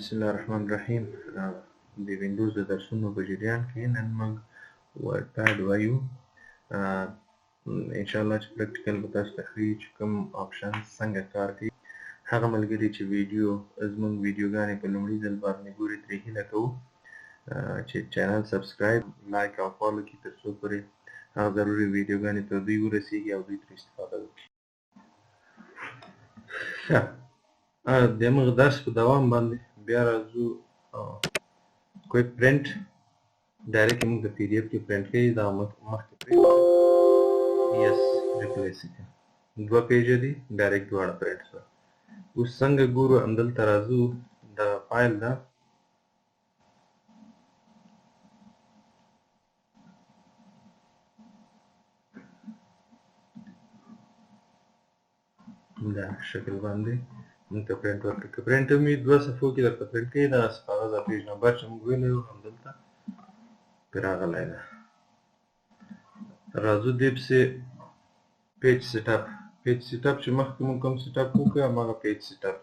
بسم الله الرحمن الرحیم. د ویندوز د درسونو په جریان کې نن موږ ورډپاد وایو. ان شاء الله چې پریکټیکل به تاسو ته ښیي چې کوم آپشن څنګه کار کوي. هغه ملګري چې زموږ ویډیوګانې په لومړي ځل باندې ګوري ترې هیله کوو چې چینل سبسکرایب، لایک او فالو کړي تر څو پورې هغه ضروري ویډیوګانې تر دوی ورسیږي او دوی ترې استفاده وکړي. ښه، د موږ درس په دوام باندې بیا راځو. کویک پرنټ ډایرکټ موږ د پی ډي اف کې پرنټ کوي. دا مخکې پرنټ یس ریپلیس کړه، دوه پیجه دي ډایرکټ دواړه پرنټ شول. اوس څنګه ګورو؟ همدلته راځو، د فایل ده دا شکل باندې موږ ته پرنټ ورکړه. که پرنټ هم وي دوه صفحو کې درته پرنټ کوي. دا هغه د پیج نمبر چې موږ ویلی وو همدلته پرې راغلی ده. راځو دې پسې پیج سیټ اپ چې مخکې موږ کوم سیټ اپ وکړو هماغه پیج سیټ اپ.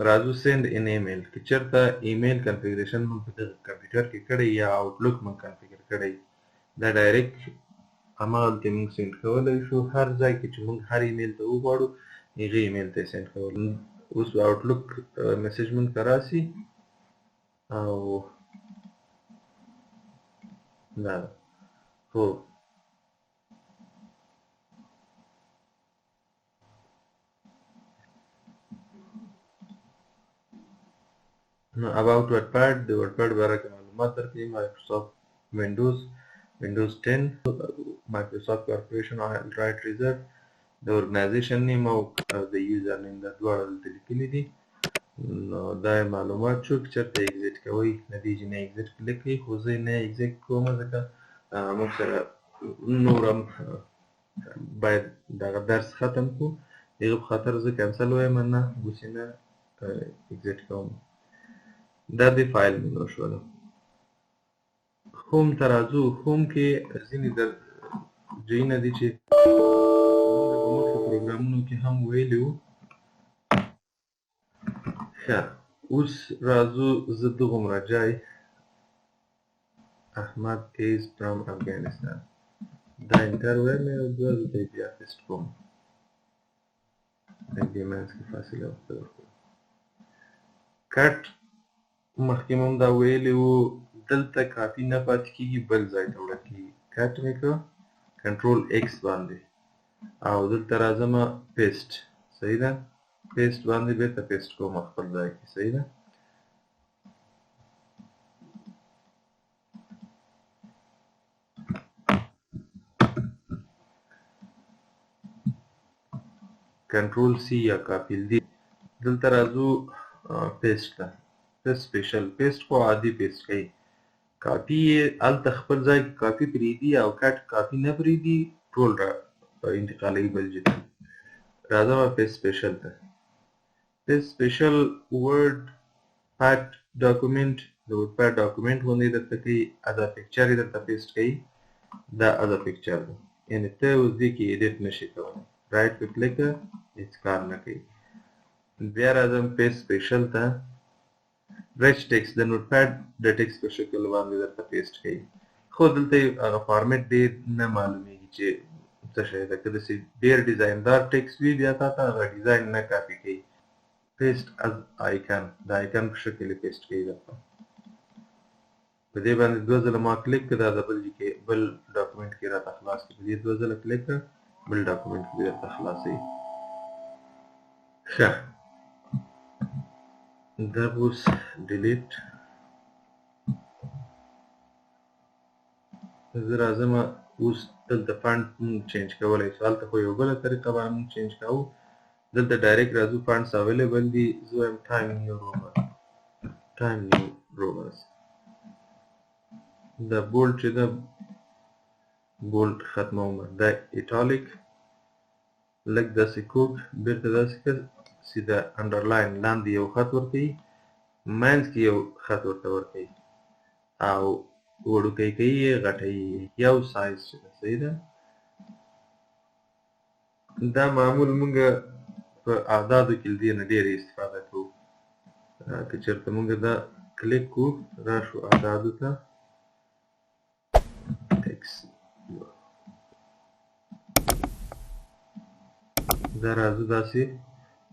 راځو سینډ ان ایمیل. که چېرته ایمیل کنفیګریشن موږ په دغه کمپیوټر کې کړی یا آوټلوک موږ کنفیګر کړی، دا ډایرکټ هماغلته موږ سینډ کولی شو. هر ځای کې چې موږ هر ایمیل ته وغواړو هغې ایمیل ته یې سینډ کولی. اوس آوټلوک میسج موږ ته راسي او دا ده. هو نو about WordPad، د WordPad باره کې معلومات درکوي. مایکروسافټ ویندوز 10، مایکروسافټ کارپوریشن رایټ ریزرو، د ارګنایزیشن نیم او د یوزر نیم، دا دواړه دلته لیکلي دي. نو دا معلومات شو. که چېرته ایګزیټ کوئ نه دی چې نه ایګزیټ کلیک کوئ، خو زه نه ایګزیټ کوم ځکه موږ سره نور هم باید دغه درس ختم کړو. هغه په خاطر زه کینسل وایم، نه اوس یې نه ایګزیټ کوم. دا د فایل منو شوله. هوم ته راځو. هوم کې ځینې ځایونه دي چې موږ په مخکې پروګرامونو کې هم ویلي وو. ښه، اوس راځو. زه دغومره جای احمد is from افغانستان، دا انټر وایم او دوه زه ته یې بیا پیسټ کوم. دې منځ کې فاصله ورته ورکوم. کټ مخکې مو هم دا ویلي وو، دلته کاپي نه پاتې کېږي، بل ځای ته وړل کېږي. کټ مې کړه کنټرول ایکس باندې او دلته راځم پیسټ. صحیح ده؟ پیسټ باندې بېرته پیسټ کوم خپل ځای کې. صحیح ده؟ کنټرول سی یا کاپي دی. دلته راځو پیسټ ته. پیسټ سپیشل پیسټ خو عادي پیسټ کوي. کاپي یې هلته خپل ځای کې کاپي پرېږدي او کټ کاپي نه پرېږدي، ټول را انتقالوي بل ځای ته. راځم پیسټ سپیشل ته. پیسټ سپیشل ورډ پاډ ډاکومنټ، د ورډ پاډ ډاکومنټ غوندې درته کوي. ادا پکچر یې درته پیسټ کوي. دا ادا پکچر ده، یعنې ته اوس دې کې ایډیټ نشي کولی. رایټ په کلیک هېڅ کار نه کوي. بیا راځم پیسټ سپیشل ته. ریچ ټیکسټ د نوټ پیډ د ټیکسټ په شکل باندې درته پیسټ کوي. خو دلته هغه فارمیټ ډېر نه معلومیږي چې څه شی ده. که داسې ډېر ډیزایندار ټیکسټ وي بیا تا ته هغه ډیزاین نه کاپي کوي. پیسټ از آیکن، د آیکن په شکل یې پیسټ کوي درته. په دې باندې دوه ځله ما کلیک کړه، دا د بل ډاکومنټ کې راته خلاص کړي. په دې دوه ځله کلیک کړه، بل ډاکومنټ کې درته خلاصوي. ښه، دا اوس ډیلیټ. زه راځم اوس دلته فانټ مونږ چینج کولی شو. هلته خو یو بله طریقه باندې مونږ چینج کوو. دلته ډایرکټ راځو، فانټس اویلیبل دي. زه وایم ټایم نیو رومنز. دا بولډ چې ده بولډ ختموم. دا ایټالیک لږ داسې کوږ بېرته داسې کړ، سیده انډرلاین لاندې یو خط ورکوي، منځ کې یو خط ورته ورکوي او وړوکی کوي یې غټوي یو سایز چې ده. صحیح ده؟ دا معمول مونږ په اعدادو کې له دې نه ډېره استفاده کوو. که چېرته موږ دا کلیک کړو راشو اعدادو ته ټیکس دا راځو داسې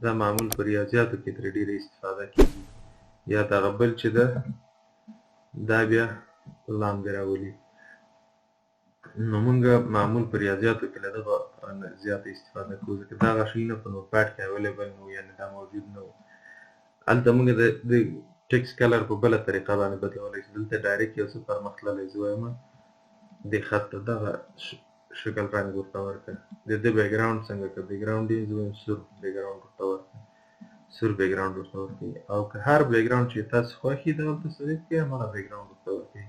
دا معمول په ریاضیاتو کې ترې ډېره استفاده کېږي یا دغه بل چې ده دا بیا لاندې راولي نو موږ معمول په ریاضیاتو کې له دغه زیاته استفاده کوو ځکه دغه شیونه په نوټپیډ کې اویلیبل نه وو یعنې دا موجود نه وو هلته موږ د ټیکس کلر په بله طریقه باندې بدلولی شو دلته ډایرکټ یو څه پرمختللی زه وایم دې خط ته دغه شکل رنګ ورته ورکړه د ده بیکګراونډ څنګه که بیکګراونډ یې زه وایم سور بیکګراونډ ورته ورکړه سور بیکګراونډ ورته ورکړئ او که هر بیکګراونډ چې تاسو خوښ وي دغلته سلیکټ کړئ هماغه بیکګراونډ ورته ورکړئ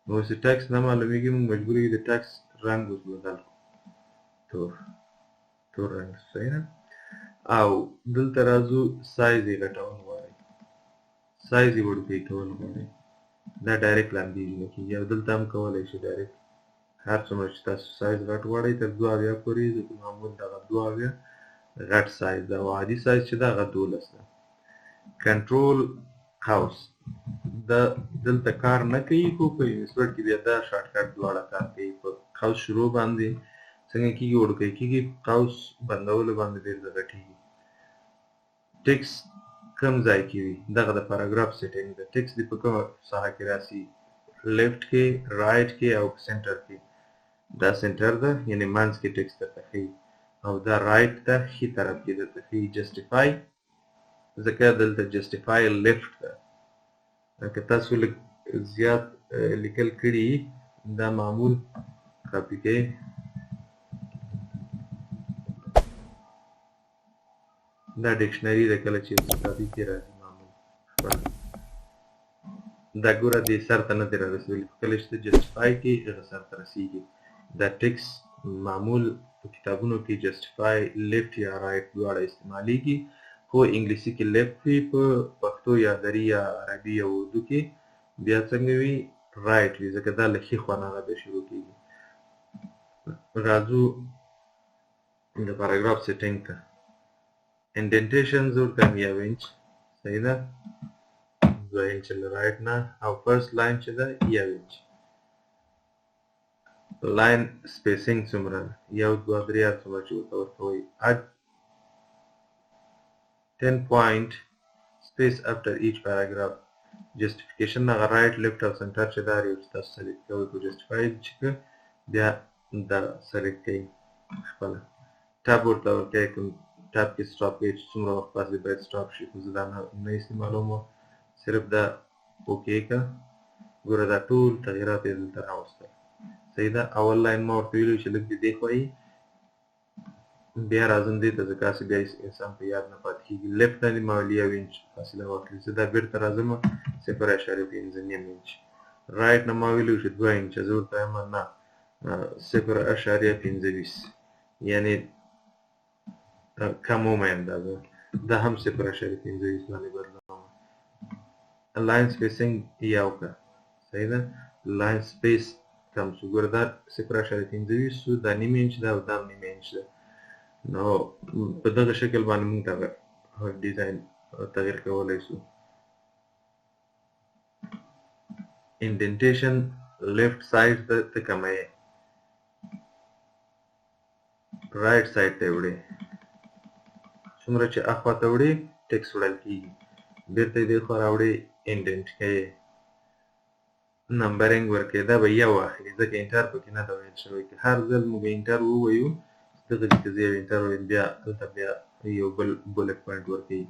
نو اوس ټیکس نه معلومیږي موږ مجبور یو د ټیکس رنګ اوس بدل کړو تور رنګ صحیح ده او دلته راځو سایز یې غټول غواړئ سایز یې وړوکی کول غواړئ دا ډایرکټ لاندې نه کېږي او دلته هم کولی شئ ډایرکټ هر څومره چې تاسو سایز غټ غواړئ تر 2 پورې ځکه معمول دغه 2 غټ سایز ده او عادي سایز چې ده هغه 12 ده کنټرول قوس دا دلته کار نه کوي خو په یونیسورټ کې بیا دا شارټکټ دواړه کار کوي په قوس شروع باندې څنګه کېږي وړوکی کېږي قوس بندولو باندې ډېر د غټېږي ټیکس کم ځای کې وي دغه د پاراګراف سیټینګ ده ټیکس دې په کومه ساحه کې راسي لیفټ کې رایټ کې او سنټر کې دا سنټر ده یعنې منځ کې ټیکس درته ښیي او دا رایټ ده ښي طرف کې درته ښیي جسټیفای ځکه دلته جسټیفای لیفټ ده که تاسو لږ زیات لیکل کړي دا معمول کاپي کوئ دا ډکشنري ده کله چې کاپي کې راځي معمول دا ګوره دې سر ته نه دی رارسېدلی کله چې ته جسټیفای کې هغه سر ته رسېږي دا ټیکس معمول په کتابونو کې جسټیفای لیفټ یا رایټ دواړه استعمالیږي خو انګلیسي کې لیفټ وي په پښتو یا دري یا عربي یا اردو کې بیا څنګه وي رایټ وي ځکه دا له ښي خوا نه هغه بیا شروع کېږي راځو د پاراګراف سیټینګ ته انډنټیشنز ورته 1 انچ صحیح ده 2 انچ له رایټ نه او فرست لاین چې ده 1 انچ لاین سپیسینګ څومره ده 1 2 3 هر څومره چې ورته ورکوئ add 10 point space after each paragraph justification هغه رایټ لیفټ او سنټر چې دا یو چې تاسو سلیکټ کوئ په جسټیفای چې بیا دا سلیکټ کوئ خپله ټاب ورته ورکوئ کوم ټاب کې سټاپ کوئ چې څومره وخت پس باید سټاپ شي خو زه دا نه استعمالوم صرف دا اوکې که ګوره دا ټول تغیرات یې دلته راوستل صحیح ده اول لاین ما ورته ویلي چې لږ دې دې خوا بیا راځم دې ته ځکه هسې بیا انسان په یاد نه پاتې کېږي لیفټ نه دې ما ویلي 1 انچ فاصله واخلي زه دا بېرته راځم 0.5 انچ رایټ نه ما ویلي چې 2 انچه زه ورته وایم نه 0.25 یعنې کم ومه اندازه دا هم 0.25 باندې بدلوم لاین سپیسینګ یو که صحیح ده لاین سپیس کم شو ګوره دا 0.25 شو دا نیم انچ ده او دا هم نیم انچ ده نو په دغه شکل باندې موږ دغه ډیزاین تغیر کولی شو انډنټیشن لیفټ سایډ ته کموي رایټ سایډ ته وړئ څومره چې اخوا ته وړئ ټیکس وړل کېږي بېرته یې دې خوا راوړئ انډنټ کوئ نمبرینګ ورکوئ دا به یو اخلي ځکه انټر پکې نه ده ویل شوی که هر ځل موږ انټر ووایو دغه چې که زه یو انټر وایم بیا هلته بیا یو بل بولټ پوینټ ورکوي